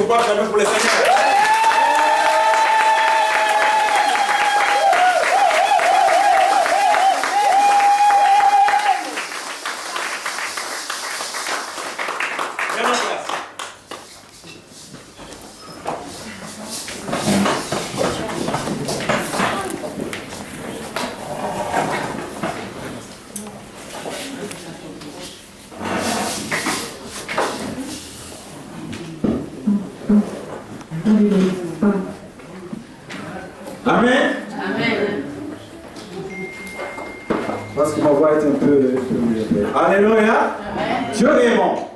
quoi quand même pour les Seigneurs. Amen. Amen. Parce que ma voix est un peu... Alléluia. Dieu est bon.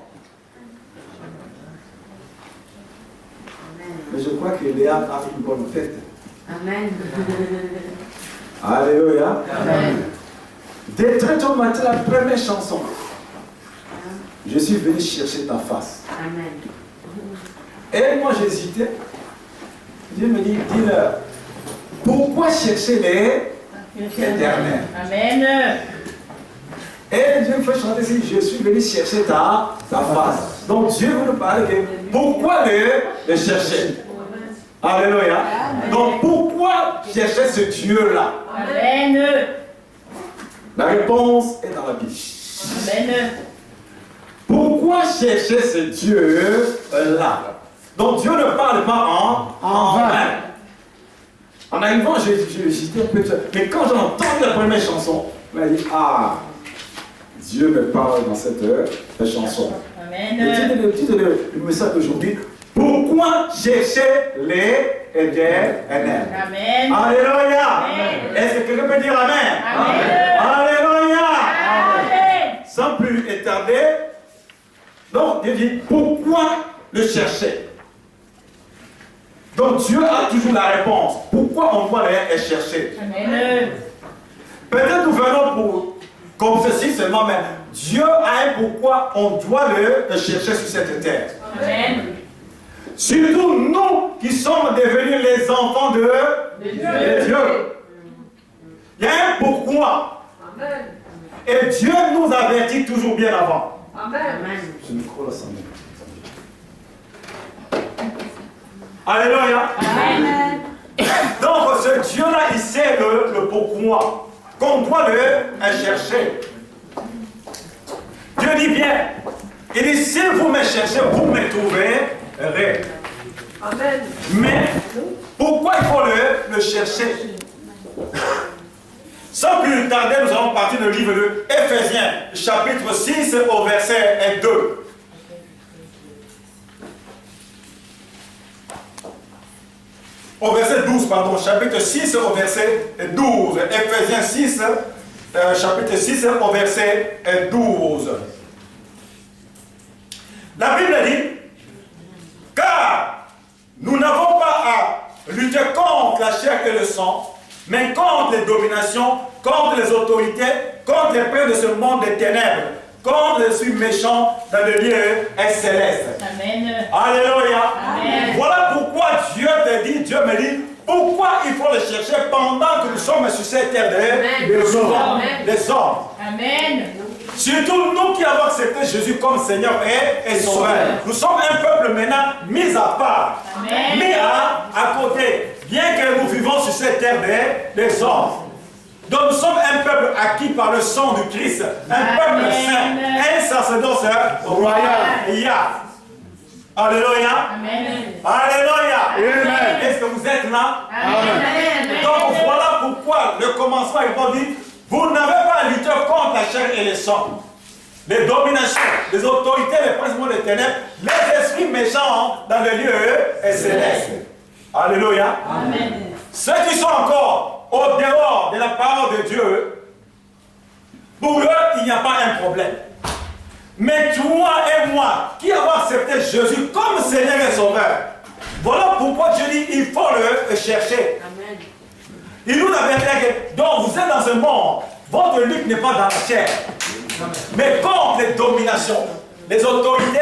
Mais je crois que Léa a une bonne fête. Amen. Alléluia. Amen. Dès très tôt matin, la première chanson. Je suis venu chercher ta face. Amen. Et moi j'hésitais. Dieu me dit, dis-leur, pourquoi chercher l'éternel? Amen. Et Dieu me fait chanter ici, je suis venu chercher ta face. Donc Dieu veut nous parler de pourquoi le chercher. Alléluia. Donc pourquoi chercher ce Dieu-là? Amen. La réponse est dans la Bible. Amen. Pourquoi chercher ce Dieu-là? Donc Dieu ne parle pas en vain. En arrivant, j'étais un peu... Mais quand j'ai entendu la première chanson, je me dit, ah, Dieu me parle dans cette chanson. Amen. Le titre du message d'aujourd'hui, pourquoi chercher l'éternel? Amen. Alléluia. Amen. Est-ce que quelqu'un peut dire Amen? Amen. Alléluia. Amen. Sans plus étarder, donc Dieu dit, pourquoi le chercher? Donc Dieu a toujours la réponse. Pourquoi on doit les chercher? Amen. Peut-être nous venons pour comme ceci seulement, mais Dieu a un pourquoi on doit le chercher sur cette terre. Amen. Surtout nous qui sommes devenus les enfants de Dieu. Il y a un pourquoi. Amen. Et Dieu nous avertit toujours bien avant. Amen. Ce micro là, ça me... Alléluia. Amen. Donc ce Dieu-là, il sait le pourquoi, qu'on doit le chercher. Dieu dit bien, il dit, si vous me cherchez, vous me trouverez. Amen. Mais pourquoi il faut le chercher? Sans plus tarder, nous allons partir du livre de Éphésiens, chapitre 6, au verset 2. Au verset 12, pardon, chapitre 6 au verset 12. Éphésiens 6, chapitre 6 au verset 12. La Bible dit, car nous n'avons pas à lutter contre la chair et le sang, mais contre les dominations, contre les autorités, contre les princes de ce monde des ténèbres, contre les esprits méchants dans le lieu céleste. Amen. Alléluia. Amen. Voilà pourquoi Dieu te dit, Dieu me dit, pourquoi il faut le chercher pendant que nous sommes sur cette terre des hommes. Des hommes. Amen. Surtout nous qui avons accepté Jésus comme Seigneur et Sauveur. Nous sommes un peuple maintenant mis à part, Amen. mis à côté, bien que nous vivons sur cette terre des hommes. Donc nous sommes un peuple acquis par le sang du Christ, un peuple saint, un sacerdoce royal. Alléluia. Amen. Alléluia. Amen. Est-ce que vous êtes là? Amen. Donc voilà pourquoi le commencement il dit, vous n'avez pas à lutter contre la chair et le sang. Les dominations, les autorités, les principaux des ténèbres, les esprits méchants dans le lieu céleste. Alléluia. Amen. Ceux qui sont encore au dehors de la parole de Dieu, pour eux, il n'y a pas un problème. Mais toi et moi, qui avons accepté Jésus comme Seigneur et Sauveur, voilà pourquoi Dieu dit il faut le chercher. Amen. Il nous avait dit que donc vous êtes dans un monde, votre lutte n'est pas dans la chair, mais contre les dominations, les autorités,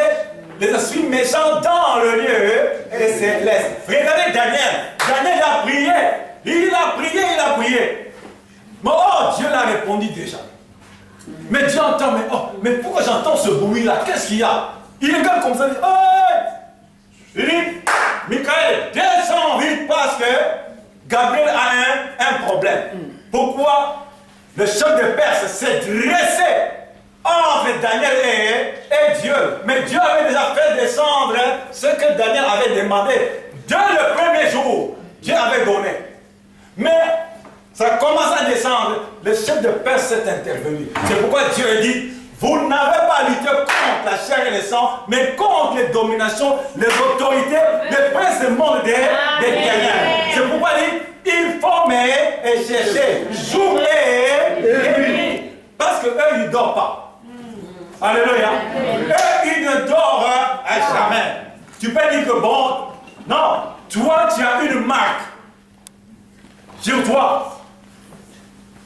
les esprits méchants dans le lieu céleste. Regardez Daniel. Daniel a prié. Il a prié. Mais oh, Dieu l'a répondu déjà. Mais Dieu entend, mais pourquoi j'entends ce bruit-là? Qu'est-ce qu'il y a? Il regarde comme ça, il dit, oh! Il dit, le chef de Perse s'est dressé entre Daniel et Dieu. Mais Dieu avait déjà fait descendre ce que Daniel avait demandé. Dès le premier jour, Dieu avait donné. Mais ça commence à descendre. Le chef de Perse s'est intervenu. C'est pourquoi Dieu a dit, vous n'avez pas lutté contre la chair et le sang, mais contre les dominations, les autorités, les princes du monde des ténèbres. C'est pourquoi il dit, il faut et chercher jour et nuit. Parce qu'eux, ils ne dorment pas. Alléluia. Eux, ils ne dorment à jamais. Tu peux dire que bon, non, toi, tu as une marque sur toi.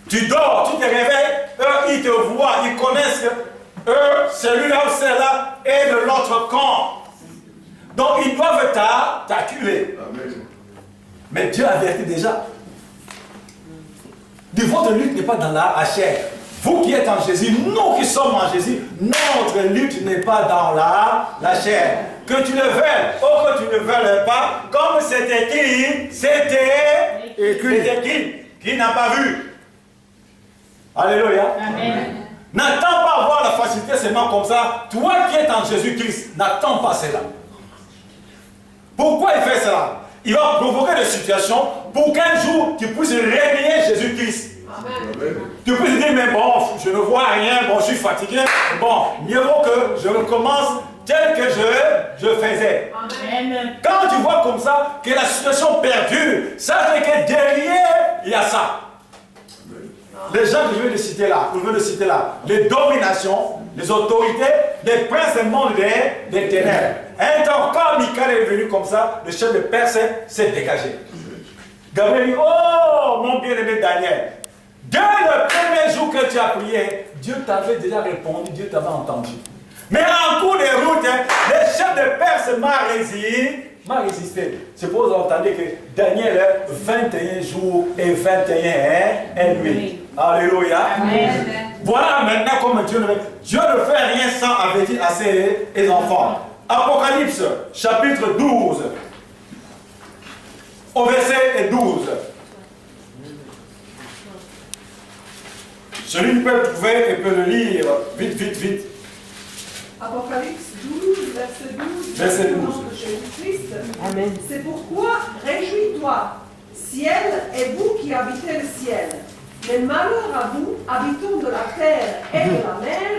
Tu dors, tu te réveilles, eux, ils te voient, ils connaissent que eux, celui-là ou celle-là est de l'autre camp. Donc, ils doivent t'acculer. Mais Dieu avertit déjà. De votre lutte n'est pas dans la chair. Vous qui êtes en Jésus, nous qui sommes en Jésus, notre lutte n'est pas dans la chair. Que tu le veuilles ou que tu ne veuilles pas, comme c'est écrit, c'était écrit. Qui n'a pas vu? Alléluia. Amen. N'attends pas avoir la facilité seulement comme ça. Toi qui es en Jésus-Christ, n'attends pas cela. Pourquoi il fait cela? Il va provoquer des situations pour qu'un jour tu puisses réveiller Jésus-Christ. Tu puisses dire, mais bon, je ne vois rien, bon, je suis fatigué. Bon, mieux vaut que je recommence tel que je faisais. Amen. Quand tu vois comme ça que la situation perdure, ça veut dire que derrière, il y a ça. Les gens que je viens de citer là, les dominations, les autorités, les princes du monde des ténèbres. Un temps, quand Michael est venu comme ça, le chef de Perse s'est dégagé. Gabriel dit, oh mon bien-aimé Daniel, dès le premier jour que tu as prié, Dieu t'avait déjà répondu, Dieu t'avait entendu. Mais en cours de route, le chef de Perse m'a résisté. C'est pour vous entendre que Daniel, 21 jours et 21 nuits. Alléluia. Amen. Voilà maintenant comme Dieu ne fait rien sans avertir à ses enfants. Apocalypse, chapitre 12, au verset 12. Celui qui peut le trouver et peut le lire vite. Apocalypse 12, verset 12. Jésus-Christ. Amen. C'est pourquoi réjouis-toi, ciel, et vous qui habitez le ciel. Mais malheur à vous, habitants de la terre et de la mer,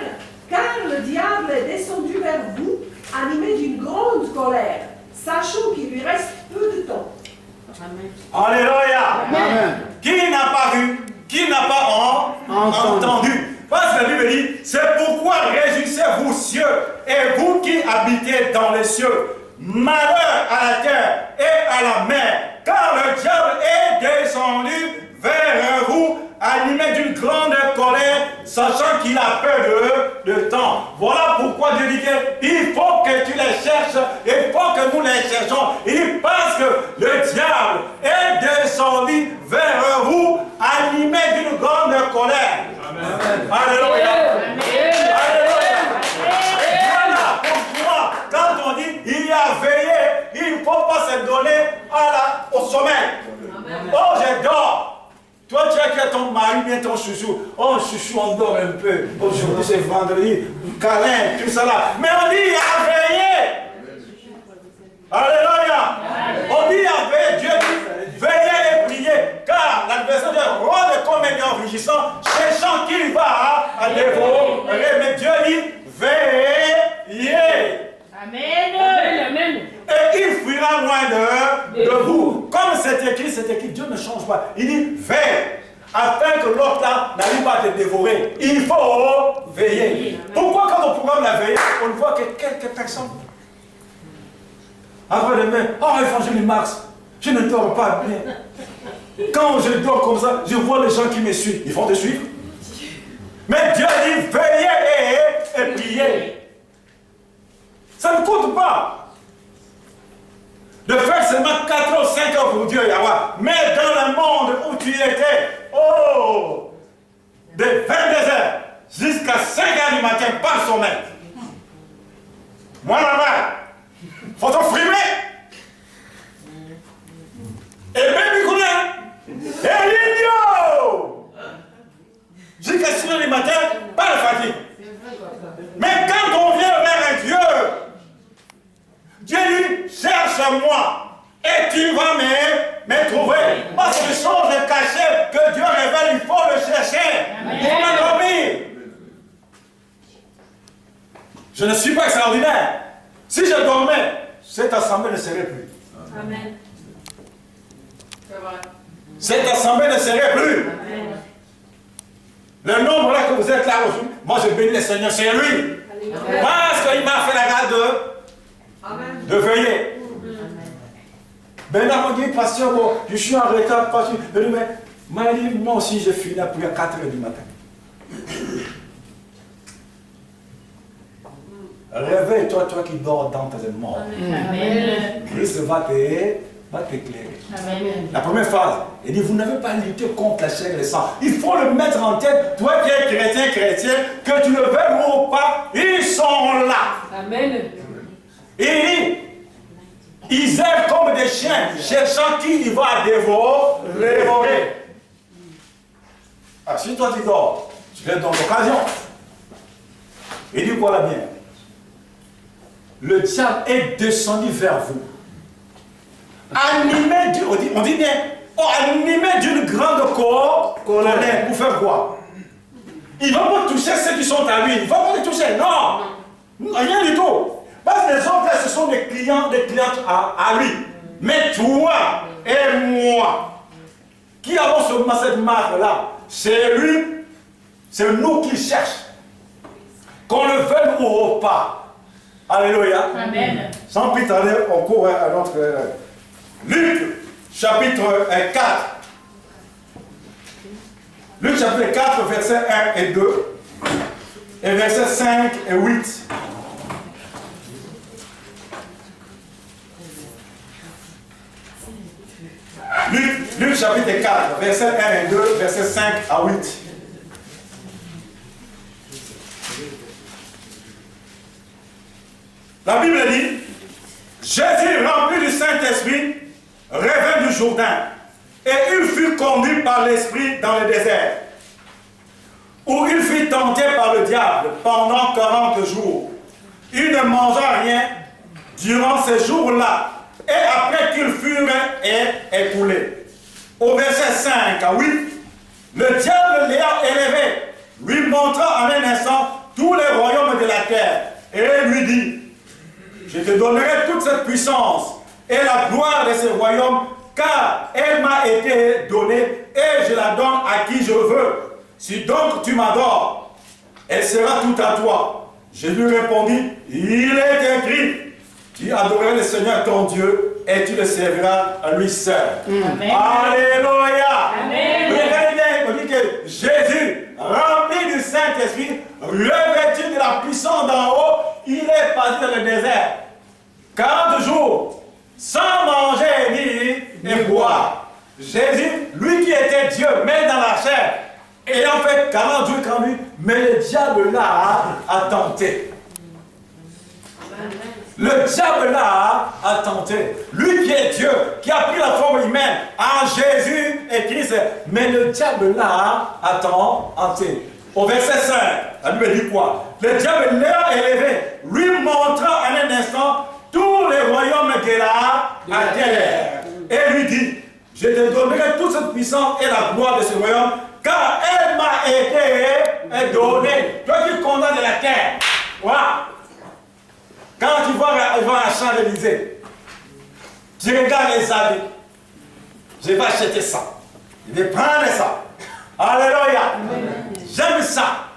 car le diable est descendu vers vous, animé d'une grande colère, sachant qu'il lui reste peu de temps. Amen. Alléluia. Amen. Qui n'a pas vu, qui n'a pas entendu? Parce que la Bible dit, c'est pourquoi réjouissez-vous cieux, et vous qui habitez dans les cieux. Malheur à la terre et à la mer, car le diable est descendu vers vous, animé d'une grande colère, sachant qu'il a peu de temps. Voilà pourquoi Dieu dit qu'il faut que tu les cherches, il faut que nous les cherchons. Il dit parce que le diable est descendu vers vous, animé d'une grande colère. Amen. Alléluia. Alléluia. Voilà pourquoi, quand on dit il a veillé, il ne faut pas se donner au sommeil. Amen. Oh, je dors. Toi, tu as ton mari, bien ton chouchou. Oh, chouchou, on dort un peu. Aujourd'hui, c'est vendredi. Câlin, tout ça là. Mais on dit, il a veillé. Alléluia. On dit, il a veillé. Dieu dit, veillez et priez. Car l'adversaire de roi de comédien rugissant, cherchant qu'il va à dévorer. Mais Dieu dit, veillez. Amen. Amen. Et il fuira loin de vous. Comme c'est écrit, Dieu ne change pas. Il dit, veille, afin que l'autre là n'arrive pas à te dévorer. Il faut veiller. Pourquoi quand on programme la veille, on ne voit que quelques personnes? Après-demain, oh, évangile Marx, je ne dors pas bien. Quand je dors comme ça, je vois les gens qui me suivent. Ils vont te suivre. Mais Dieu dit, veillez et priez. Ça ne coûte pas de faire seulement 4 ou 5 heures pour Dieu, Yahweh. Mais dans le monde où tu étais, oh, de 22 heures jusqu'à 5 heures du matin, pas le sommeil. Moi là-bas, faut te frimer. Et même il connaît. Et l'idiot. cherche-moi et tu vas me trouver. Parce que les choses cachées que Dieu révèle, il faut le chercher. Il faut m'endormir. Je ne suis pas extraordinaire. Si je dormais, cette assemblée ne serait plus. Amen. C'est vrai. Cette assemblée ne serait plus. Amen. Le nombre là que vous êtes là aujourd'hui, moi je bénis le Seigneur, c'est lui. Amen. Parce qu'il m'a fait la grâce de veiller. Maintenant, on dit, pasteur, bon, je suis en retard, pasteur. Mais moi aussi, j'ai fini à 4 h du matin. Réveille-toi, toi qui dors dans tes morts. Christ va t'éclairer. La première phase, il dit, vous n'avez pas lutté contre la chair et le sang. Il faut le mettre en tête, toi qui es chrétien, que tu le veuilles ou pas, ils sont là. Amen. Et ils errent comme des chiens, cherchant qui il va dévorer. Ah, si toi tu dors, tu leur donnes l'occasion. Il dit quoi là bien? Le diable est descendu vers vous. Animé, on dit bien, animé d'une grande colère. Pour faire quoi? Il ne va pas toucher ceux qui sont à lui. Il ne va pas les toucher. Non. Rien du tout. Parce que les autres, là, ce sont des clientes à lui. Mais toi et moi, qui avons cette marque-là, c'est lui, c'est nous qui cherche. Qu'on le veuille ou pas. Alléluia. Amen. Sans plus tarder, on court à notre Luc, chapitre 4. Luc, chapitre 4, versets 1 et 2. Et versets 5 et 8. Luc chapitre 4, versets 1 et 2, versets 5 à 8. La Bible dit, Jésus, rempli du Saint-Esprit, revint du Jourdain, et il fut conduit par l'Esprit dans le désert, où il fut tenté par le diable pendant 40 jours. Il ne mangea rien durant ces jours-là, et après qu'ils furent écoulés. Au verset 5 à 8, le diable l'ayant élevé, lui montra en un instant tous les royaumes de la terre, et lui dit, je te donnerai toute cette puissance et la gloire de ces royaumes, car elle m'a été donnée et je la donne à qui je veux. Si donc tu m'adores, elle sera toute à toi. Je lui répondis, il est écrit, tu adoreras le Seigneur ton Dieu et tu le serviras à lui seul. Amen. Alléluia. Amen. Regardez bien, on dit que Jésus, rempli du Saint-Esprit, revêtu de la puissance d'en haut, il est parti dans le désert. 40 jours, sans manger ni boire. Jésus, lui qui était Dieu, mais dans la chair, ayant fait 40 jours quand lui, mais le diable là a tenté. Le diable là a tenté. Lui qui est Dieu, qui a pris la forme humaine en Jésus et Christ, mais le diable là a tenté. Au verset 5, la Bible dit quoi? Le diable l'a élevé, lui montra en un instant tous les royaumes de la terre. Et lui dit, je te donnerai toute cette puissance et la gloire de ce royaume, car elle m'a été donnée. Toi qui condamnes la terre, voilà. Quand tu vas à Champs-Élysées, tu regardes les habits. Je vais acheter ça. Je vais prendre ça. Alléluia. J'aime ça.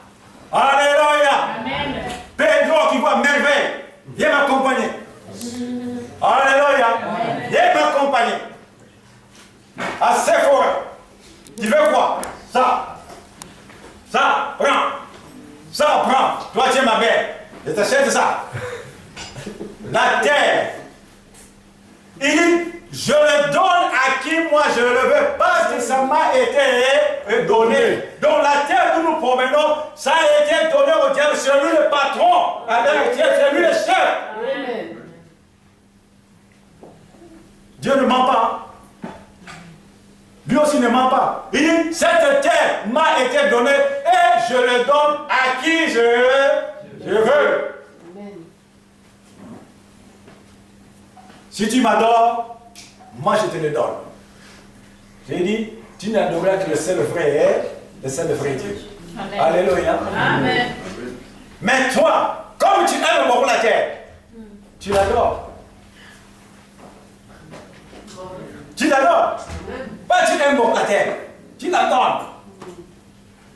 Alléluia. Amen. Pedro qui voit merveille, viens m'accompagner. Alléluia. Viens m'accompagner. À Sephora. Tu veux quoi? Ça. Ça, prends. Ça, prends. Toi, tu es ma belle. Je t'achète ça. La terre. Il dit, je le donne à qui moi je le veux, parce que ça m'a été donné. Donc la terre où nous promenons, ça a été donné au diable, c'est lui le patron. C'est lui le chef. Amen. Dieu ne ment pas. Lui aussi ne ment pas. Il dit, cette terre m'a été donnée et je le donne à qui je veux. Si tu m'adores, moi je te le donne. J'ai dit, tu n'adoreras que le seul vrai Dieu. Amen. Alléluia. Amen. Mais toi, comme tu aimes beaucoup la terre, tu l'adores. Tu l'adores. Pas tu aimes beaucoup la terre, tu l'adores.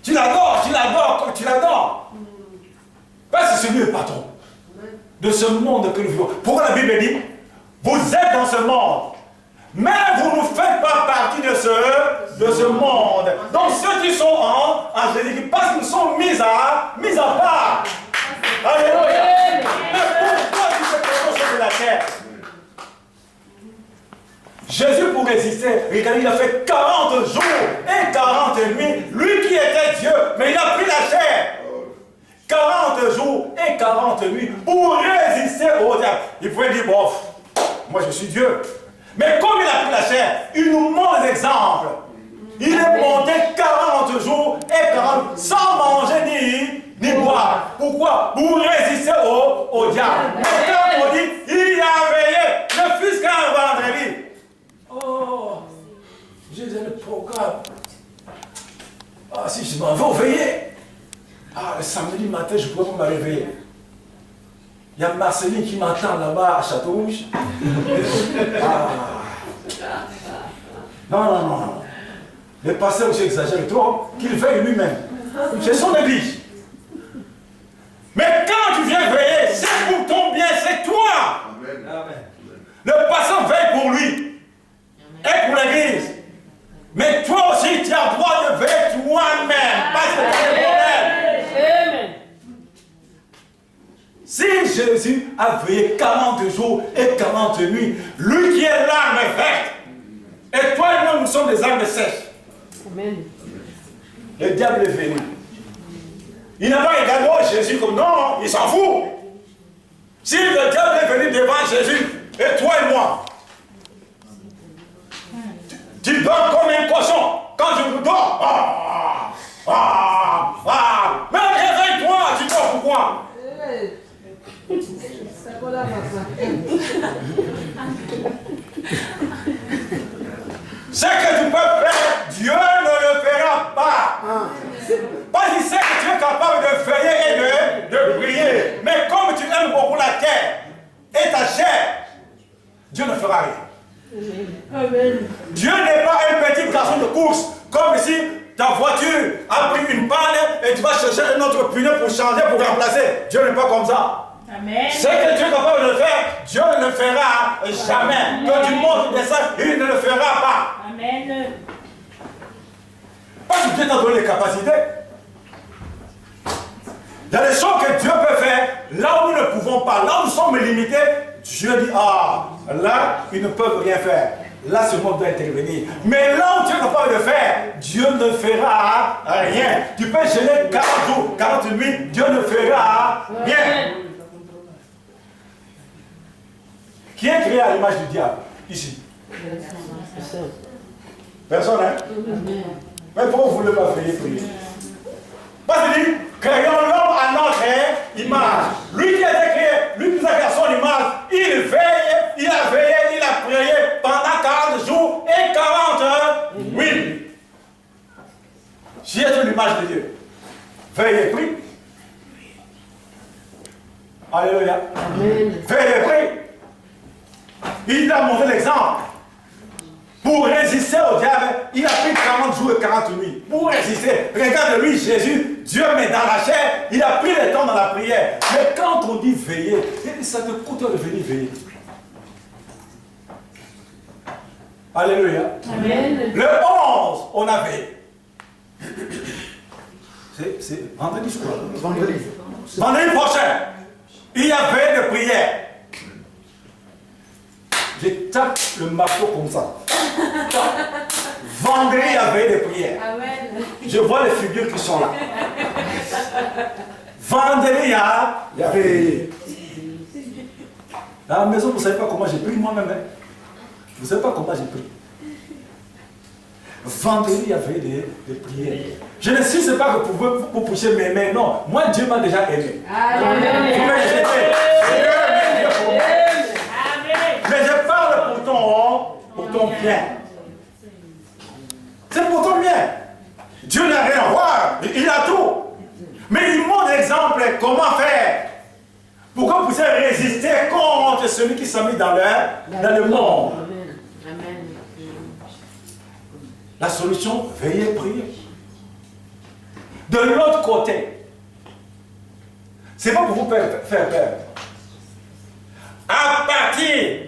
Tu l'adores, tu l'adores. Parce que c'est lui le patron de ce monde que nous vivons. Pourquoi la Bible dit, vous êtes dans ce monde, mais vous ne faites pas partie de ce monde. Donc ceux qui sont en Jésus-Christ, parce qu'ils sont mis à part. Alléluia. Mais pourquoi tu fais quelque chose de la terre? Jésus, pour résister, regardez, il a fait 40 jours et 40 nuits. Lui qui était Dieu, mais il a pris la chair. 40 jours et 40 nuits pour résister au diable. Il pouvait dire, bon, moi je suis Dieu. Mais comme il a pris la chair, il nous montre des exemples. Il est monté 40 jours et 40 sans manger ni boire. Pourquoi? Pour résister au diable. Mais quand on dit, il a veillé, le fils qu'un vendredi. Oh, j'ai le programme. Ah, si je m'en vais veiller. Ah, le samedi matin, je ne pourrais pas me réveiller. Il y a Marceline qui m'attend là-bas à Château-Rouge. Non. Le pasteur aussi exagère trop, qu'il veille lui-même. C'est son église. Mais quand tu viens veiller, c'est pour ton bien, c'est toi. Amen. Le pasteur veille pour lui et pour l'église. Mais toi aussi, tu as le droit de veiller toi-même. Parce que tu as le problème. Si Jésus a veillé 40 jours et 40 nuits, lui qui est l'arme verte, et toi et moi, nous sommes des armes sèches. Amen. Le diable est venu. Il n'a pas regardé Jésus comme non, il s'en fout. Si le diable est venu devant Jésus, et toi et moi, tu dors comme un cochon. Quand je vous dors, mais réveille-toi, tu dors pourquoi? Ce que tu peux faire, Dieu ne le fera pas. Parce qu'il sait que tu es capable de veiller et de prier. Mais comme tu aimes beaucoup la terre et ta chair, Dieu ne fera rien. Amen. Dieu n'est pas un petit garçon de course, comme si ta voiture a pris une panne et tu vas chercher un autre pneu pour changer, pour remplacer. Dieu n'est pas comme ça. Amen. Ce que Dieu est capable de faire, Dieu ne le fera jamais. Que tu montes des sacs, il ne le fera pas. Amen. Parce que Dieu t'a donné les capacités. Il y a des choses que Dieu peut faire là où nous ne pouvons pas, là où nous sommes limités. Dieu dit, ah, là, ils ne peuvent rien faire. Là, ce monde doit intervenir. Mais là où tu es capable de faire, Dieu ne fera rien. Tu peux gêner 40 jours, 40 nuits, Dieu ne fera rien. Qui est créé à l'image du diable, ici? Personne, hein? Mais pourquoi vous ne voulez pas prier? Parce qu'il dit, créons l'homme à notre image. Lui qui a été créé, lui qui nous a créé à son image, il veille, il a veillé, il a prié pendant 40 jours et 40 nuits. Si tu es l'image de Dieu, veille et prie. Alléluia. Amen. Veille et prie. Il a montré l'exemple. Pour résister au diable, il a pris 40 jours et 40 nuits. Pour résister, regarde lui, Jésus, Dieu met dans la chair, il a pris le temps dans la prière. Mais quand on dit veiller, ça te coûte de venir veiller. Alléluia. Amen. Le 11, on a veillé. C'est vendredi, je crois. Vendredi prochain, il y a veillé de prière. Je tape le marteau comme ça. Vendredi, il y a veillé de prière. Amen. Je vois les figures qui sont là. Vendredi, il y a veillé. Dans la maison, vous ne savez pas comment j'ai pris moi-même. Hein? Vous ne savez pas comment j'ai pris. Vendredi, il y a veillé de prière. Je ne sais pas que vous pousser mes mains. Non, moi, Dieu m'a déjà aimé. Amen. Vous m'avez jeté. Mais je n'ai pas pour ton bien. C'est pour ton bien. Dieu n'a rien à voir, il a tout. Mais il montre l'exemple comment faire pour que vous puissiez résister contre celui qui s'est mis dans le monde. Amen. La solution, veillez, prier. De l'autre côté, c'est pas pour vous faire peur. À partir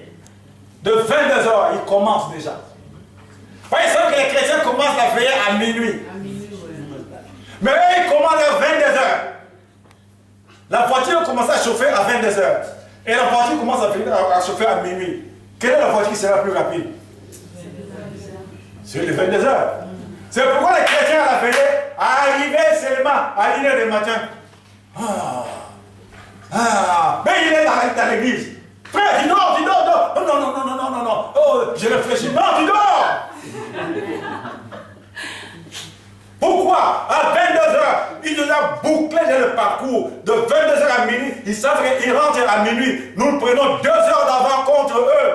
de 22h, il commence déjà. Par exemple, que les chrétiens commencent à veiller à minuit. Mais eux, ils commencent à 22h. La voiture commence à chauffer à 22h. Et la voiture commence à chauffer à minuit. Quelle est la voiture qui sera plus rapide? C'est les 22h. C'est pourquoi les chrétiens à la veillée, arrivés seulement à 1h du matin. Mais il est dans l'église. Frère, tu dors. Non. Oh, je réfléchis. Non, tu dors. Pourquoi? À 22h, il nous a bouclé le parcours. De 22h à minuit, ils savent qu'ils rentrent à minuit. Nous prenons 2 heures d'avant contre eux.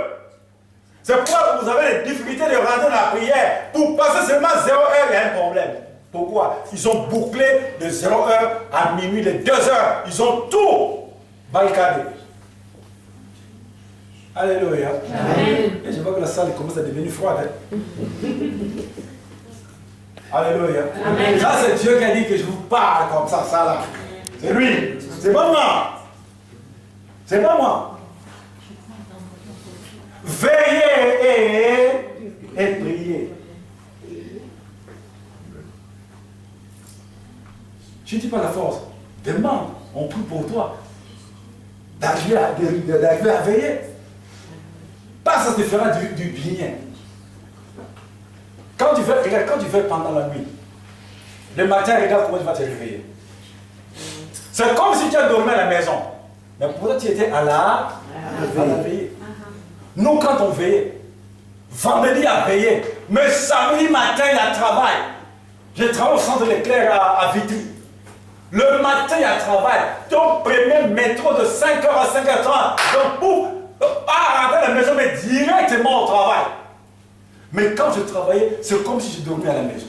C'est pourquoi vous avez des difficultés de rentrer dans la prière. Pour passer seulement 0 heure, il y a un problème. Pourquoi? Ils ont bouclé de 0 heure à minuit, les 2 heures. Ils ont tout barricadé. Alléluia. Amen. Et je vois que la salle commence à devenir froide. Alléluia. Amen. Ça, c'est Dieu qui a dit que je vous parle comme ça là. C'est lui. C'est pas moi. C'est pas moi. Veillez et priez. Je ne dis pas la force. Demande. On prie pour toi. D'arriver à veiller. Pas ça te fera du bien. Quand tu fais pendant la nuit, le matin, regarde comment tu vas te réveiller. C'est comme si tu as dormi à la maison. Mais pourtant tu étais à la veillée. Nous, quand on veillait, vendredi à veiller, mais samedi matin, il y a travail. Je travaille au centre d'éclair à Vitry. Le matin, il y a travail. Ton premier métro de 5h à 5h30. Donc, pour rentrer à la maison, mais directement au travail. Mais quand je travaillais, c'est comme si je dormais à la maison.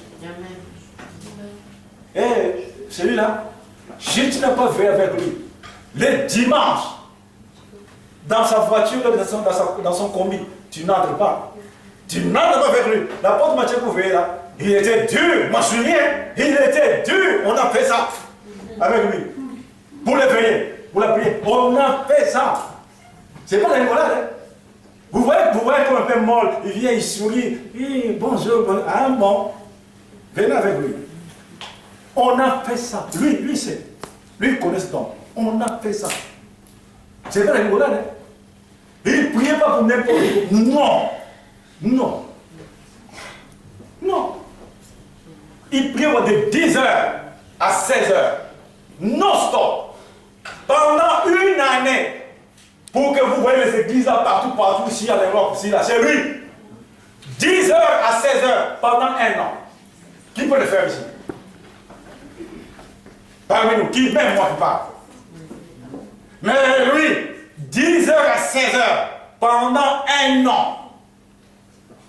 Et celui-là, je ne pas veillé avec lui. Le dimanche, dans sa voiture, dans son combi, tu n'entres pas. Tu n'entres pas avec lui. La porte matière que vous voyez là, il était dur. Moi, je suis rien. Il était dur. On a fait ça avec lui. Pour le veiller, pour la prier. On a fait ça. C'est pas la rigolade, hein? Vous voyez comme un peu molle, il vient, il sourit, bonjour, ah bon, venez avec lui. On a fait ça. Lui sait. Lui connaît ce temps. On a fait ça. C'est pas la rigolade, hein? Il ne priait pas pour n'importe qui. Non. Il priait de 10h à 16h. Non-stop. Pendant une année. Pour que vous voyez les églises là partout, ici à l'Europe, ici, là, c'est lui. 10h à 16h pendant 1 an. Qui peut le faire ici? Parmi nous, qui? Même moi qui parle. Mais lui, 10h à 16h pendant 1 an.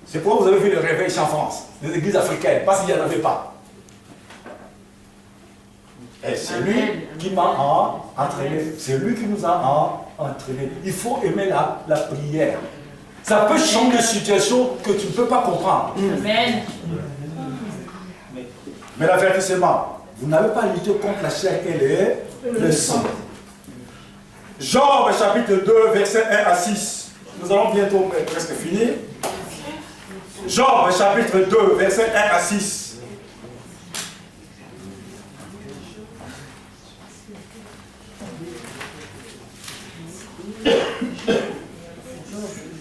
C'est pourquoi vous avez vu le réveil en France, des églises africaines, parce qu'il n'y en avait pas. Et c'est lui qui m'a entraîné. C'est lui qui nous a entraîné. Il faut aimer la prière. Ça peut changer de situation que tu ne peux pas comprendre. Amen. Mais l'avertissement, vous n'avez pas lutté contre la chair et le sang. Job chapitre 2, verset 1 à 6. Nous allons bientôt presque finir. Job chapitre 2, verset 1 à 6.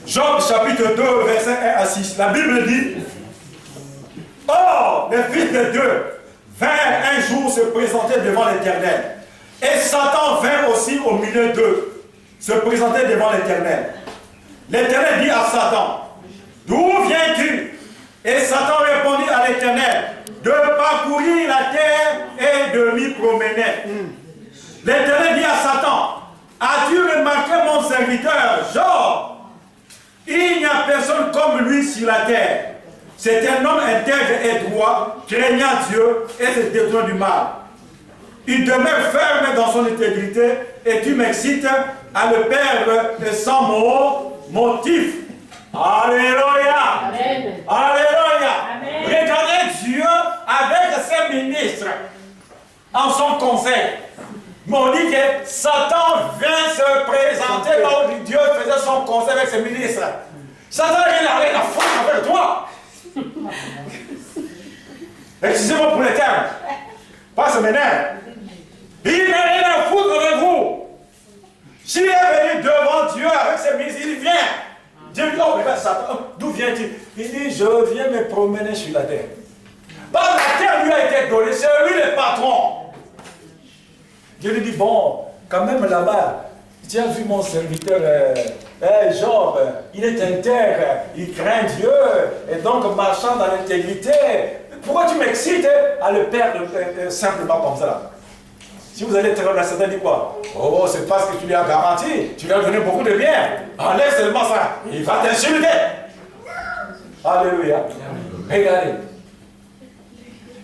Job chapitre 2, verset 1 à 6. La Bible dit: Or, les fils de Dieu vinrent un jour se présenter devant l'Éternel. Et Satan vint aussi au milieu d'eux, se présenter devant l'Éternel. L'Éternel dit à Satan: D'où viens-tu? Et Satan répondit à l'Éternel: De parcourir la terre et de m'y promener. L'Éternel dit à Satan: As-tu remarqué mon serviteur Job? Il n'y a personne comme lui sur la terre. C'est un homme intègre et droit, craignant Dieu et se détournant du mal. Il demeure ferme dans son intégrité et tu m'excites à le perdre sans motif. Alléluia. Amen. Alléluia. Amen. Regardez Dieu avec ses ministres en son conseil. Mais on dit que Satan vient se présenter là où Dieu faisait son conseil avec ses ministres. Satan n'a rien à foutre avec toi. Excusez-moi pour les termes. Pas se m'énerve. Il n'a rien à foutre avec vous. S'il est venu devant Dieu avec ses ministres, il vient. Dieu dit, oh, regarde Satan, d'où vient-il? Il dit, je viens me promener sur la terre. Bah, la terre lui a été donnée, c'est lui le patron. Dieu lui dit, bon, quand même là-bas, tu as vu mon serviteur Job, il est intègre, il craint Dieu, et donc marchant dans l'intégrité. Pourquoi tu m'excites à le perdre simplement comme ça là? Si vous allez être là, Satan dit quoi? Oh, c'est parce que tu lui as garanti, tu lui as donné beaucoup de bien. Enlève seulement ça, il va t'insulter. Alléluia. Regardez.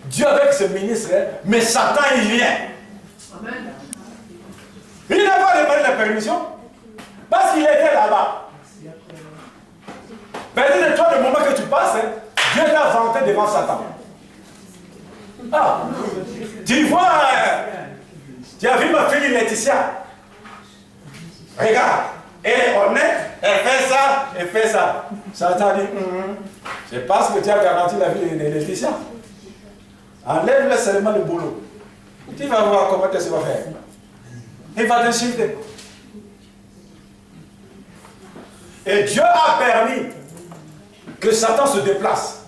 Dieu avec ce ministre, mais Satan il vient. Amen. Il n'a pas demandé la permission parce qu'il était là-bas. Peut-être toi, le moment que tu passes, Dieu t'a vanté devant Satan. Ah, tu vois, tu as vu ma fille Laetitia. Regarde, elle est honnête, elle fait ça. Satan dit, c'est parce que tu as garanti la vie de Laetitia. Enlève-le seulement le boulot. Tu vas voir comment tu vas faire. Il va t'insulter. Et Dieu a permis que Satan se déplace.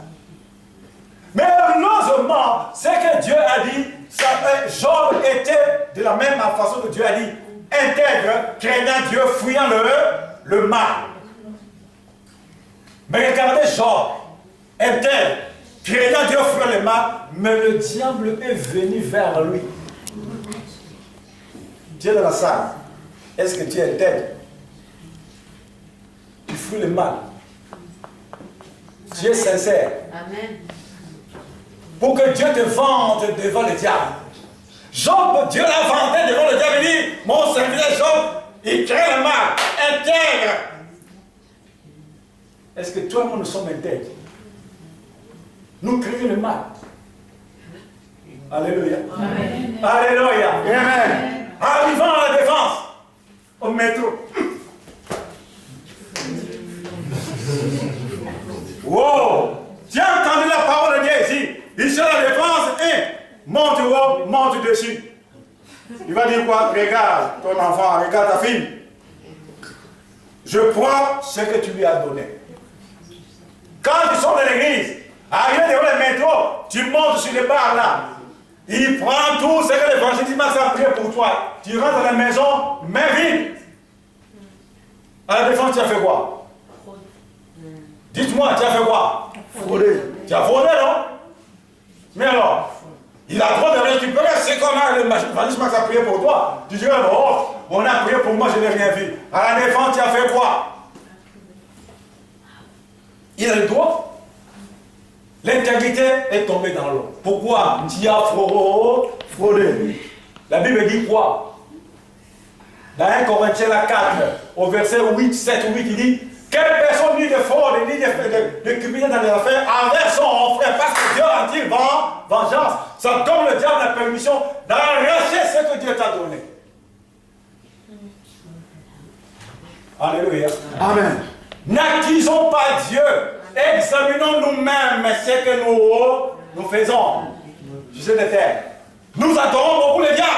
Mais heureusement, c'est que Dieu a dit, Job était de la même façon que Dieu a dit, intègre, craignant Dieu, fuyant le mal. Mais regardez Job, intègre, craignant Dieu, fuyant le mal, mais le diable est venu vers lui. Dieu dans la salle, est-ce que tu es intègre? Tu fuis le mal. Tu es sincère. Amen. Pour que Dieu te vende devant le diable. Job, Dieu l'a vendu devant le diable. Il dit, mon serviteur Job, il craint le mal, intègre. Est-ce que toi et moi nous sommes intègres? Nous craignons le mal. Alléluia. Amen. Alléluia. Amen. Arrivant à la défense, au métro. Wow! Tu as entendu la parole de Dieu ici? Il sera à la défense et monte haut, monte dessus. Il va dire quoi? Regarde ton enfant, regarde ta fille. Je prends ce que tu lui as donné. Quand tu sors de l'église, arrivé devant le métro, tu montes sur les barres là. Il prend tout ce que l'évangélisme a prié pour toi. Tu rentres à la maison, main vide. À la défense, tu as fait quoi? Dites-moi, tu as fait quoi? Fraudé. Tu as fraudé, non? Mais alors, il a droit de récupérer ce qu'on a, l'évangélisme a prié pour toi. Tu dirais, oh, on a prié pour moi, je n'ai rien vu. À la défense, tu as fait quoi? Il a le droit. L'intégrité est tombée dans l'eau. Pourquoi? Tu as fraudé. La Bible dit quoi? Dans 1 Corinthiens 4, au verset 8, 7 ou 8, il dit, quelle personne ni de fraude, ni de cupidité dans les affaires envers son frère, parce que Dieu a-t-il vengeance. Ça donne le diable la permission d'arracher ce que Dieu t'a donné. Alléluia. Amen. N'accusons pas Dieu. Examinons nous-mêmes ce que nous faisons. Je sais de terre. Nous adorons beaucoup le diable.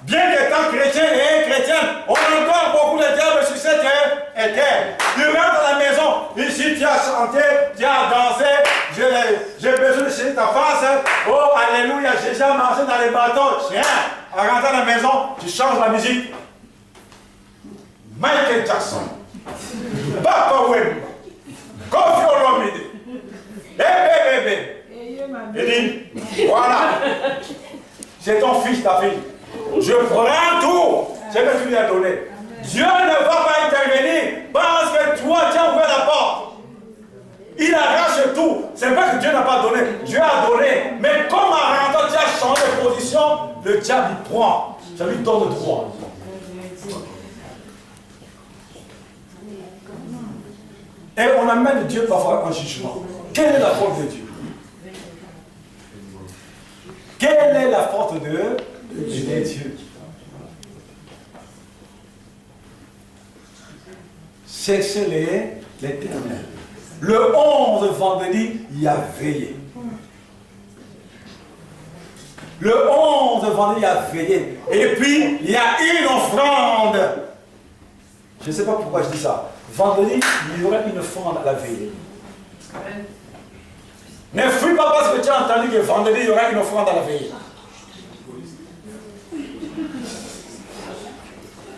Bien qu'étant chrétien et chrétien, on adore beaucoup le diable sur cette terre. Tu rentres à la maison, ici tu as chanté, tu as dansé, j'ai besoin de chérir ta face. Oh, alléluia, j'ai déjà marché dans les bateaux. Tiens, en rentrant à la maison, tu changes la musique. Michael Jackson, Papa Wemba, Kofi Olomide, bébé. Il dit, voilà, c'est ton fils, ta fille. Je prends tout ce que tu lui as donné. Dieu ne va pas intervenir parce que toi, tu as ouvert la porte. donné, Dieu a donné. Mais comme en rentrant, tu as changé de position, le diable il prend. Ça lui donne le droit. Et on amène Dieu parfois en jugement. Quelle est la faute de Dieu? Quelle est la faute de Dieu? Cherchez l'Éternel. Le 11 vendredi, il a veillé. Le 11 vendredi, il a veillé. Et puis, il y a une offrande. Je ne sais pas pourquoi je dis ça. Vendredi, il y aura une offrande à la veille. Ne fuis pas parce que tu as entendu que vendredi, il y aura une offrande à la veille.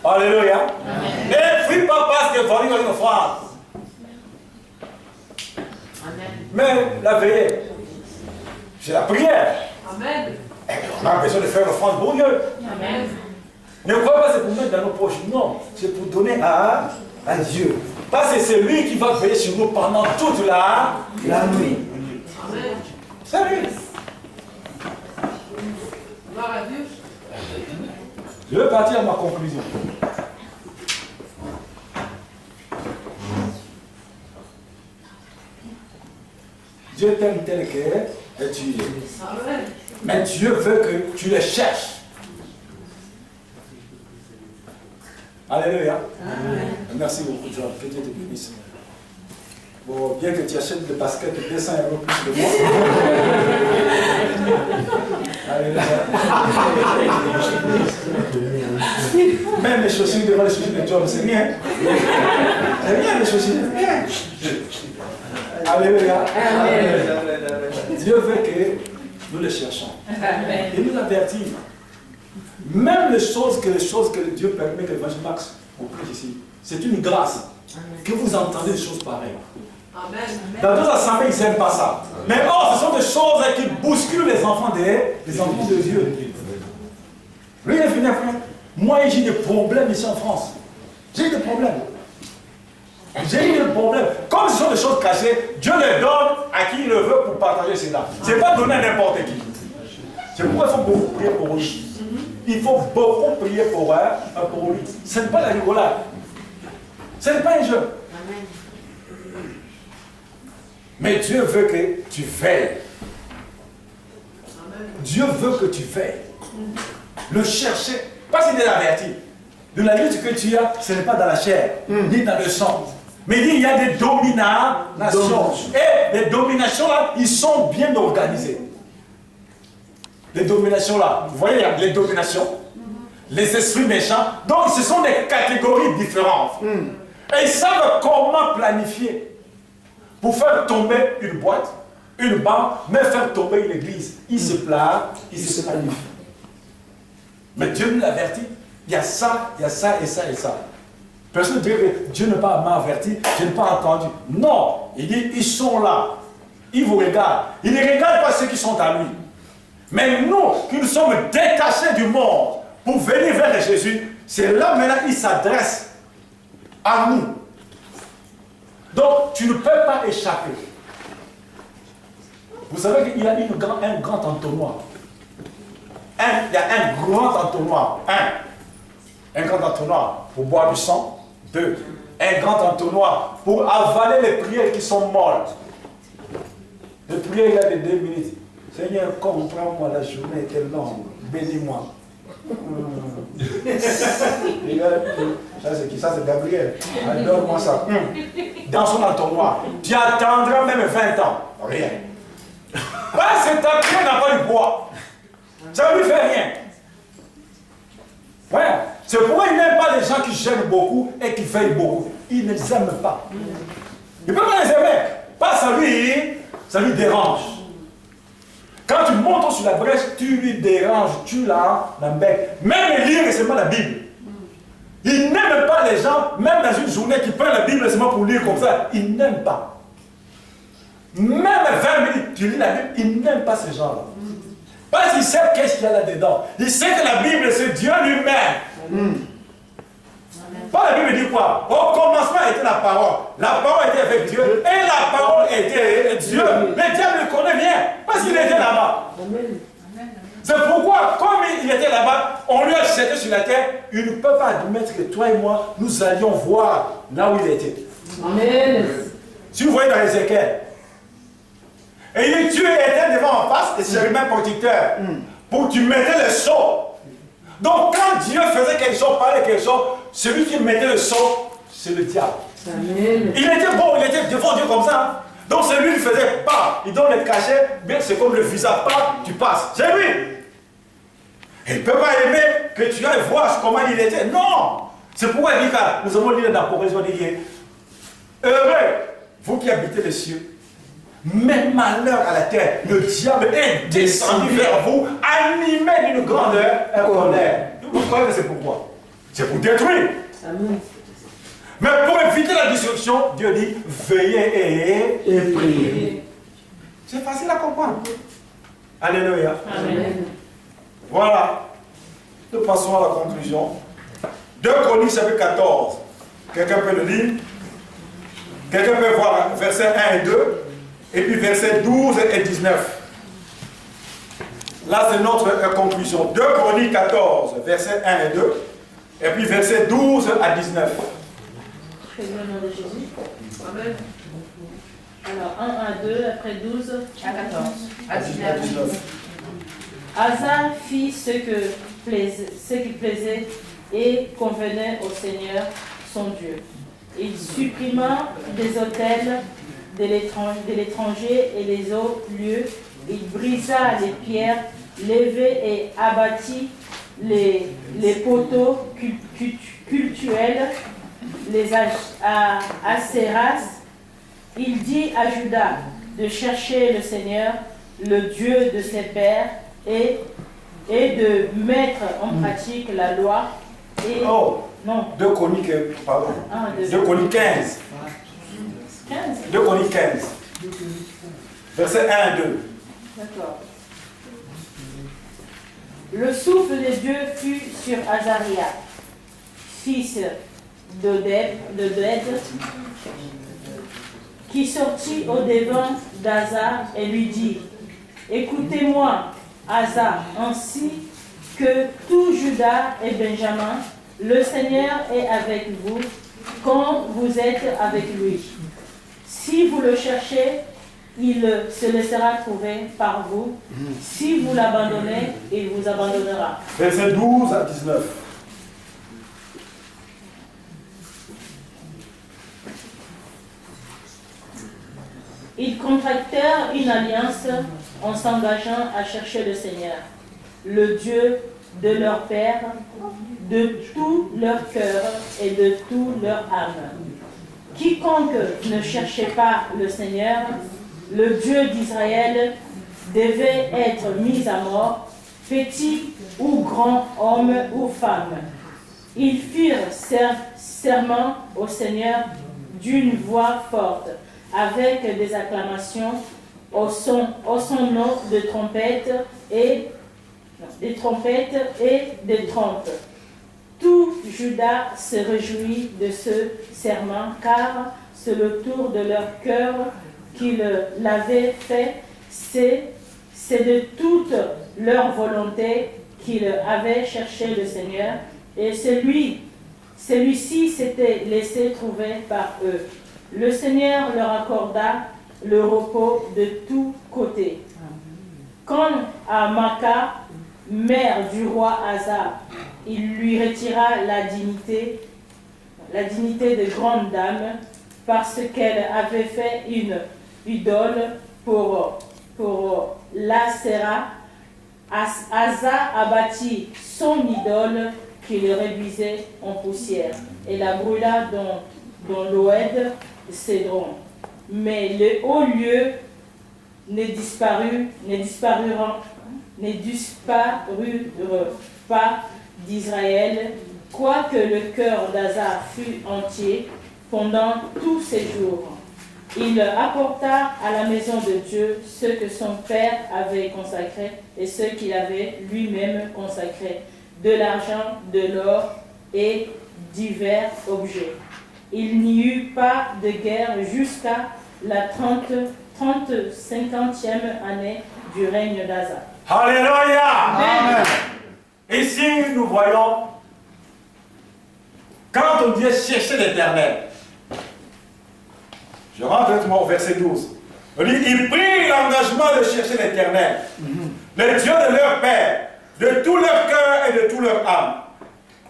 Alléluia. Ne fuis pas parce que vendredi, il y aura une offrande. Mais la veille, c'est la prière. Amen. On a besoin de faire l'offrande pour Dieu. Amen. Ne crois pas que c'est pour mettre dans nos poches. Non, c'est pour donner à Dieu. Parce que c'est lui qui va veiller sur nous pendant toute la nuit. Amen. C'est lui. Gloire à Dieu. Je vais partir à ma conclusion. Dieu t'aime tel que tu es. Amen. Mais Dieu veut que tu le cherches. Alléluia. Amen. Merci beaucoup, John. Que Dieu te bénisse. Bon, bien que tu achètes des baskets de 200 € plus que moi. Alléluia. Même les chaussures devant les chaussures de John, c'est rien. C'est rien les chaussures. Rien. Alléluia. Amen. Dieu veut que nous le cherchons. Amen. Il nous avertit. Même les choses que Dieu permet que l'évangile Max vous prêche ici, c'est une grâce. Amen. Que vous entendez des choses pareilles. Amen. Dans d'autres assemblées, ils n'aiment pas ça. Mais or, ce sont des choses qui bousculent les enfants de Dieu. Lui, il est venu après. Moi, j'ai des problèmes ici en France. J'ai des problèmes. J'ai eu des problèmes. Comme ce sont des choses cachées, Dieu les donne à qui il le veut pour partager cela. Ce n'est pas donné à n'importe qui. C'est pourquoi il faut beaucoup prier pour lui. Il faut beaucoup prier pour lui. Ce n'est pas la rigolade. Ce n'est pas un jeu. Mais Dieu veut que tu veilles. Dieu veut que tu veilles. Le chercher. Parce qu'il est averti. De la lutte que tu as, ce n'est pas dans la chair, ni dans le sang. Mais il y a des dominations. Et les dominations là, ils sont bien organisés. Les dominations là, vous voyez, il y a les dominations, les esprits méchants. Donc ce sont des catégories différentes. Et ils savent comment planifier pour faire tomber une boîte, une banque, mais faire tomber une église. Ils se planifient. Mais Dieu nous l'avertit. Il y a ça, et ça, et ça. Personne ne dit que Dieu n'a pas averti, je n'ai pas entendu. Non, il dit, ils sont là. Ils vous regardent. Ils ne regardent pas ceux qui sont à lui. Mais nous, qui nous sommes détachés du monde pour venir vers Jésus, c'est là maintenant qu'il s'adresse à nous. Donc, tu ne peux pas échapper. Vous savez qu'il y a un grand entonnoir. Il y a un grand entonnoir. Un grand entonnoir pour boire du sang. 2. Un grand entonnoir pour avaler les prières qui sont molles. Les prières là de 2 minutes. Seigneur, comprends-moi, la journée était longue. Bénis-moi. Ça c'est qui? Ça c'est Gabriel. Adore-moi ça. Dans son entonnoir. Tu attendras même 20 ans. Rien. Parce que ta prière n'a pas du poids. Ça ne lui fait rien. Ouais. C'est pourquoi il n'aime pas les gens qui gênent beaucoup et qui veillent beaucoup. Il ne les aime pas. Il ne peut pas les aimer. Pas ça lui dérange. Quand tu montes sur la brèche, tu lui déranges, tu l'embêtes. Même lire seulement la Bible. Il n'aime pas les gens, même dans une journée qui prennent la Bible seulement pour lire comme ça. Il n'aime pas. Même 20 minutes, tu lis la Bible, il n'aime pas ces gens-là. Parce qu'il sait qu'est-ce qu'il y a là-dedans. Il sait que la Bible, c'est Dieu lui-même. Pas la Bible dit quoi? Au commencement était la parole. La parole était avec Dieu. Et la parole était Dieu. Le diable le connaît bien. qu'il était là-bas. C'est pourquoi, comme il était là-bas, on lui a jeté sur la terre. Il ne peut pas admettre que toi et moi, nous allions voir là où il était. Amen. Si vous voyez dans Ézéchiel, et il Dieu était devant en face et c'est le même protecteur pour que tu mettais le sceau. Donc quand Dieu faisait quelque chose, parlait quelque chose, celui qui mettait le sceau, c'est le diable. Amen. Il était bon, il était devant Dieu comme ça. Hein. Donc celui qui faisait pas, il donne le cachet, mais c'est comme le visa, pas, tu passes. C'est lui. Il ne peut pas aimer que tu ailles voir comment il était. Non. C'est pourquoi il dit que nous avons lu dans l'Apocalypse, il dit heureux, vous qui habitez les cieux, même malheur à la terre, le diable est descendu vers vous, animé d'une grandeur et colère. Vous croyez que c'est pourquoi? C'est pour détruire. Amen. Mais pour éviter la destruction, Dieu dit veillez et priez. C'est facile à comprendre. Alléluia. Amen. Voilà. Nous passons à la conclusion. 2 Chroniques chapitre 14. Quelqu'un peut le lire? Quelqu'un peut voir versets 1 et 2, et puis versets 12 et 19. Là, c'est notre conclusion. 2 Chroniques 14, versets 1 et 2, et puis versets 12 à 19. Très bien, au nom de Jésus. Amen. Alors, 1 à 2, après 12 à 14. À 19. Asa fit ce qui plaisait et convenait au Seigneur, son Dieu. Il supprima des autels de l'étranger et les autres lieux. Il brisa les pierres levées et abattit les poteaux cultuels, les Ashéras. Il dit à Judas de chercher le Seigneur, le Dieu de ses pères, et de mettre en pratique la loi. Et, non. 2 Chroniques, pardon. 2 Chroniques 15. 15. 2 Chroniques 15. Versets 1 et 2. D'accord. Le souffle de Dieu fut sur Azaria, fils d'Oded, qui sortit au devant d'Asa et lui dit: écoutez-moi, Asa, ainsi que tout Juda et Benjamin, le Seigneur est avec vous quand vous êtes avec lui. Si vous le cherchez, il se laissera trouver par vous. Si vous l'abandonnez, il vous abandonnera. Versets 12 à 19. Ils contractèrent une alliance en s'engageant à chercher le Seigneur, le Dieu de leur père, de tout leur cœur et de toute leur âme. Quiconque ne cherchait pas le Seigneur, le Dieu d'Israël, devait être mis à mort, petit ou grand, homme ou femme. Ils firent serment au Seigneur d'une voix forte, avec des acclamations au son nom de trompettes et des trompes. Tout Juda se réjouit de ce serment, car c'est le tour de leur cœur qu'ils l'avaient fait. C'est de toute leur volonté qu'ils avaient cherché le Seigneur, et celui-ci s'était laissé trouver par eux. Le Seigneur leur accorda le repos de tous côtés. Quand à Maca, mère du roi Asa, il lui retira la dignité de grande dame, parce qu'elle avait fait une idole pour l'Ashéra. Asa abattit son idole qui le réduisait en poussière et la brûla dans l'Oued Cédron. Mais le haut lieu ne disparut pas d'Israël, quoique le cœur d'Asa fût entier pendant tous ses jours. Il apporta à la maison de Dieu ce que son père avait consacré et ce qu'il avait lui-même consacré, de l'argent, de l'or et divers objets. Il n'y eut pas de guerre jusqu'à la 50e année du règne d'Asa. Alléluia. Amen. Ici, nous voyons, quand on dit chercher l'Éternel, je rentre directement au verset 12. On dit, ils prirent l'engagement de chercher l'Éternel, le Dieu de leur Père, de tout leur cœur et de toute leur âme.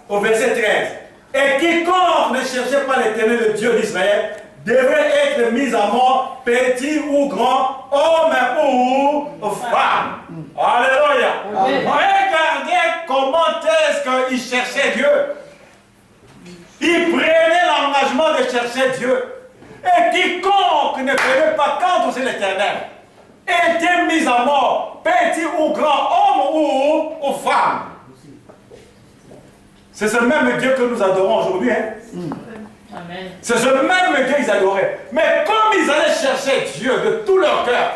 Au verset 13. Et quiconque ne cherchait pas l'Éternel, le Dieu d'Israël, devrait être mis à mort, petit ou grand, homme ou femme. Alléluia. Regardez comment est-ce qu'ils cherchaient Dieu. Ils prenaient l'engagement de chercher Dieu. Et quiconque ne prenait pas compte de l'Éternel était mis à mort, petit ou grand, homme ou femme. C'est ce même Dieu que nous adorons aujourd'hui. Hein? Amen. C'est ce même Dieu qu'ils adoraient. Mais comme ils allaient chercher Dieu de tout leur cœur,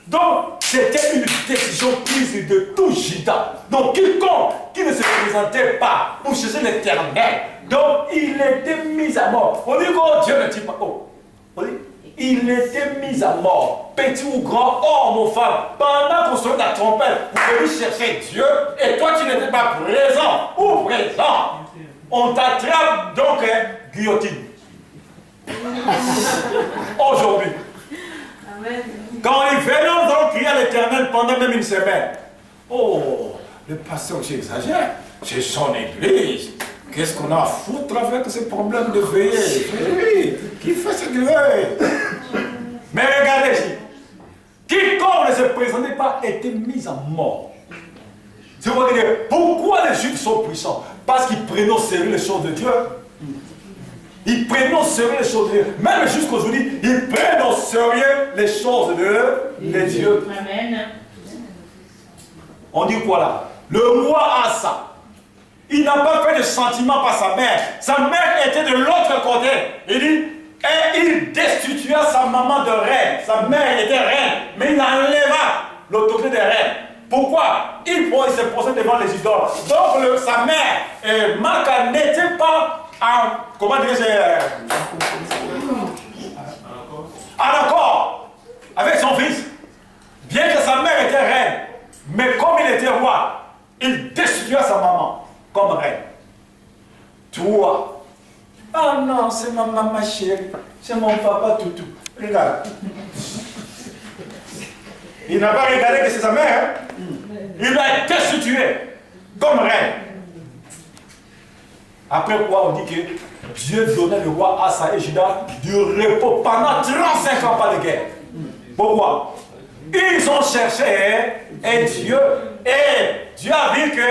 donc c'était une décision prise de tout Juda. Donc quiconque qui ne se présentait pas pour chercher l'Éternel, donc il était mis à mort. On dit que Dieu ne dit pas. Oh. On dit, il était mis à mort, petit ou grand, homme ou femme, pendant qu'on sonne la trompette pour venir chercher Dieu, et toi tu n'étais pas présent ou présent. On t'attrape donc guillotine. Aujourd'hui. Amen. Quand ils venons donc crier à l'Éternel pendant même une semaine. Oh, le pasteur, j'exagère. C'est son église. Qu'est-ce qu'on a à foutre avec ces problèmes de veillée? Oui, qui fait cette veille? Mais regardez ici. Quiconque ne se présentait pas était mis à mort. C'est pour dire, pourquoi les Juifs sont puissants? Parce qu'ils prennent au sérieux les choses de Dieu. Ils prennent au sérieux les choses de Dieu. Même jusqu'aujourd'hui, ils prennent au sérieux les choses de Dieu. Amen. On dit quoi là? Le roi Asa, il n'a pas fait de sentiment par sa mère. Sa mère était de l'autre côté. Il dit, et il destitua sa maman de reine. Sa mère était reine, mais il enleva l'autorité de reine. Pourquoi? Il se posait devant les idoles. Donc sa mère, Malka, n'était pas en, comment dire, en accord avec son fils. Bien que sa mère était reine, mais comme il était roi, il destitua sa maman comme reine. Toi, ah non, c'est ma maman chérie, c'est mon papa toutou. Regarde. Il n'a pas regardé que c'est sa mère. Hein? Il l'a destitué comme reine. Après quoi, on dit que Dieu donnait le roi Asa et Juda du repos pendant 35 ans, pas de guerre. Pourquoi? Ils ont cherché et Dieu a vu que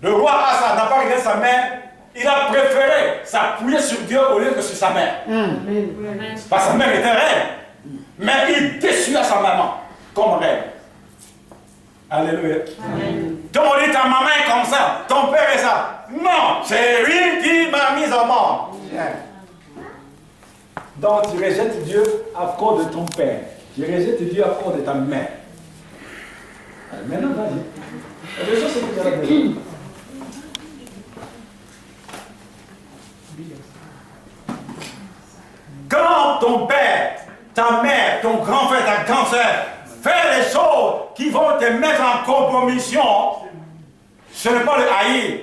le roi Asa n'a pas regardé sa mère. Il a préféré s'appuyer sur Dieu au lieu que sur sa mère. Parce que sa mère était reine. Mais il déçua sa maman comme reine. Alléluia. Amen. Donc on dit ta maman est comme ça, ton père est ça. Non, c'est lui qui m'a mis à mort. Donc tu rejettes Dieu à cause de ton père. Tu rejettes Dieu à cause de ta mère. Maintenant, vas-y. La chose, c'est que tu as besoin. Quand ton père, ta mère, ton grand frère, ta grande soeur fait les choses qui vont te mettre en compromission, ce n'est pas le haïr,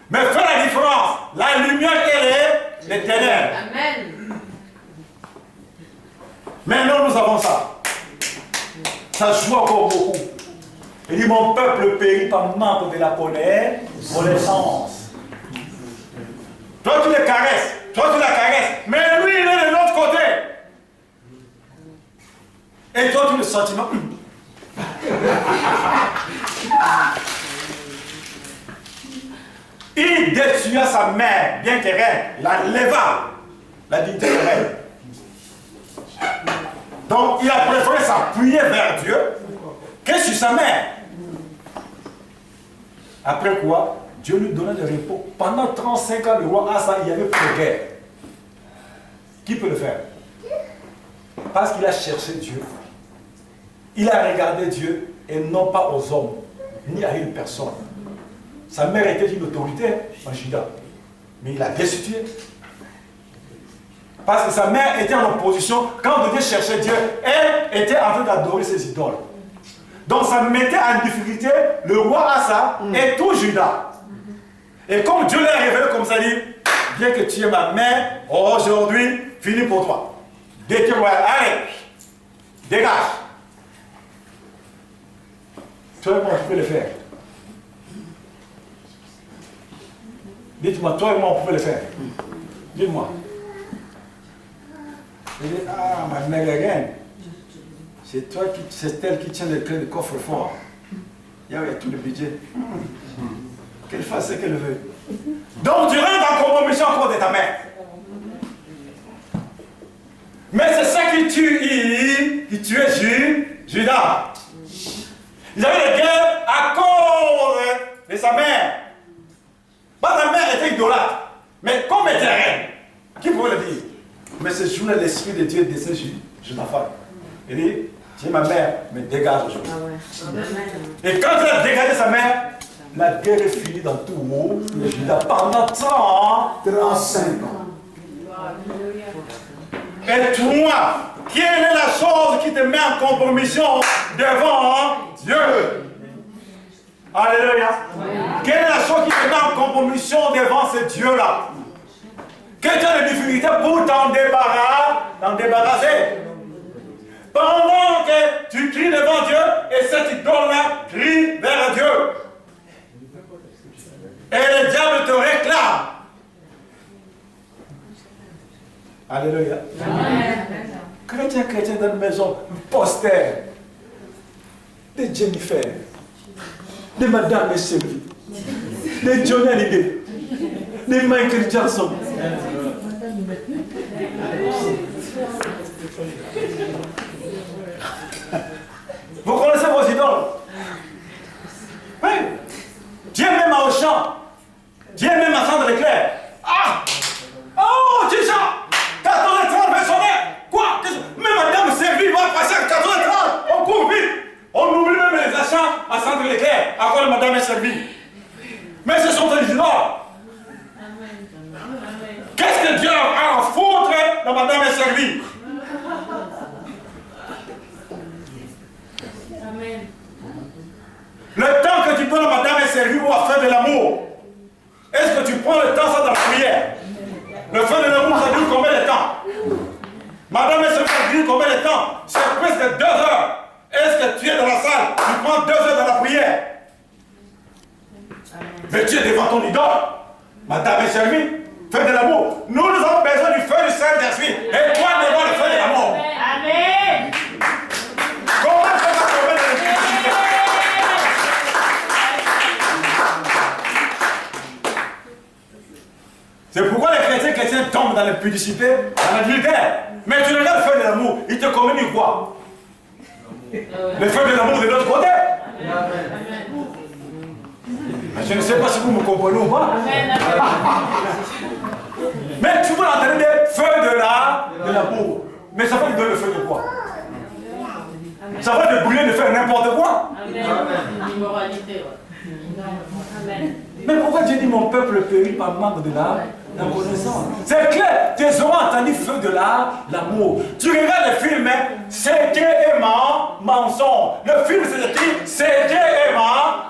mais fais la différence. La lumière et les ténèbres. Amen. Maintenant, nous avons ça. Ça joue encore beaucoup. Il dit, mon peuple périt par manque de la connaissance. Toi, tu les caresses. Toi, tu la caresses. Mais lui, il est de l'autre côté. Et toi, tu as le sentiment. Il déçua sa mère, bien que reine. Il enleva la dignité de reine. Donc, il a préféré s'appuyer vers Dieu que sur sa mère. Après quoi, Dieu lui donna le repos. Pendant 35 ans, le roi Asa, il y avait plus de guerre. Qui peut le faire? Parce qu'il a cherché Dieu. Il a regardé Dieu et non pas aux hommes, ni à une personne. Sa mère était une autorité en Juda, mais il a destitué. Parce que sa mère était en opposition. Quand Dieu cherchait Dieu, elle était en train d'adorer ses idoles. Donc ça mettait en difficulté le roi Asa et tout Juda. Et comme Dieu l'a révélé comme ça, dit, bien que tu es ma mère, aujourd'hui, fini pour toi. Détruis-moi, allez, dégage. Toi et moi, on peut le faire. Dites-moi, toi et moi, on peut le faire. Dites-moi. Il dit, ah, ma mère est reine. C'est toi qui, c'est elle qui tient les clés du coffre-fort. Il y a tout le budget. Qu'elle fasse ce qu'elle veut. Donc tu rentres en compromission encore de ta mère. Mais c'est ça qui tuait Judas. Ils avaient des guerres à cause de sa mère. Pas sa mère était idolâtre. Mais comme elle était reine, qui pouvait le dire? Mais ce jour-là, l'Esprit de Dieu descend sur Jonathan. Il dit, j'ai ma mère, mais dégage aujourd'hui. Et quand il a dégagé sa mère, la guerre est finie dans tout le monde. Pendant 35 ans. Et toi, quelle est la chose qui te met en compromission devant Dieu? Alléluia. Quelle est la chose qui te met en compromission devant ce Dieu-là? Quelles sont les difficultés pour t'en débarrasser? Pendant que tu cries devant Dieu, et cette idole-là crie vers Dieu. Et le diable te réclame. Alléluia. Chrétien dans une maison, un poster de Jennifer, de Madame Sylvie, de Johnny Hallyday, de Michael Jackson. Vous connaissez vos idoles? Oui. Dieu même à Auchan. Dieu même à Centre Leclerc. Ah! Oh, c'est ça! 14h30 personnel! Quoi? Même madame servie va passer à 14h30! On court vite! On oublie même les achats à Centre Leclerc à cause de madame est servie. Mais ce sont des idoles. Qu'est-ce que Dieu a à foutre dans madame est servie? Le temps que tu donnes à madame est servie pour faire de l'amour, est-ce que tu prends le temps ça dans la prière? Le feu de l'amour, ça dure combien de temps? Madame est servie, ça dure combien de temps? C'est presque 2 heures. Est-ce que tu es dans la salle? Tu prends 2 heures dans la prière? Mais tu es devant ton idole. Madame est servie, feu de l'amour. Nous avons besoin du feu du Saint-Esprit. Et toi devant le feu de l'amour. Amen. Comment ça va tomber dans le publicité? C'est pourquoi les chrétiens tombent dans la publicité, dans l'adultère. Mais tu regardes le feu de l'amour, il te communique quoi? Le feu de l'amour de l'autre côté. Mais je ne sais pas si vous me comprenez ou pas. Mais tu vas entendre des feux de l'amour. Mais ça va te donner le feu de quoi? Ça va te brûler de faire n'importe quoi. Immoralité. Mais pourquoi Dieu dit mon peuple périt par manque de la connaissance? C'est clair, tes oreilles ont entendu feu de l'amour. Tu regardes le film, c'est Dieu et mensonge. Le film c'est écrit, c'est Dieu et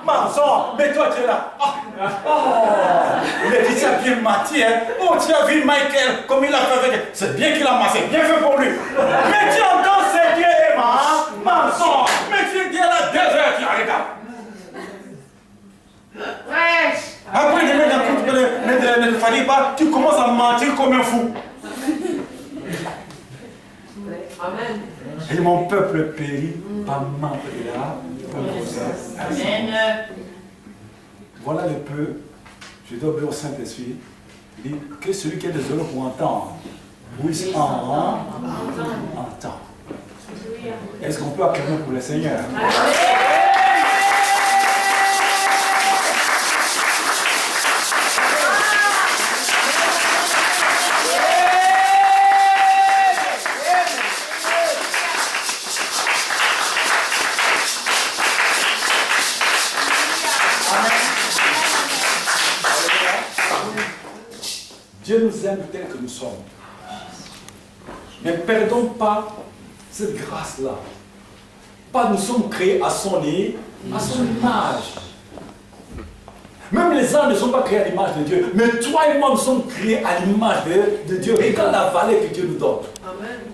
mensonge. Mais toi tu es là. Laetitia a bien menti, hein. Oh, tu as vu Michael, comme il a fait avec. C'est bien qu'il a massé, bien fait pour lui. Mais tu entends c'est Dieu et mensonge. Mais tu dis là 2 heures, tu regardes. Après, ne te fatigue pas, tu commences à mentir comme un fou. Amen. Et mon peuple périt par manque de la connaissance. Amen. Voilà le peu. Je dois obéir au Saint-Esprit. Il dit que celui qui a des oreilles pour entendre, puisse entendre. Est-ce qu'on peut acclamer pour le Seigneur? Dieu nous aime tel que nous sommes. Ne perdons pas cette grâce-là. pas nous sommes créés à son image. Même les anges ne sont pas créés à l'image de Dieu. Mais toi et moi, nous sommes créés à l'image de Dieu. Regarde la valeur que Dieu nous donne. Amen.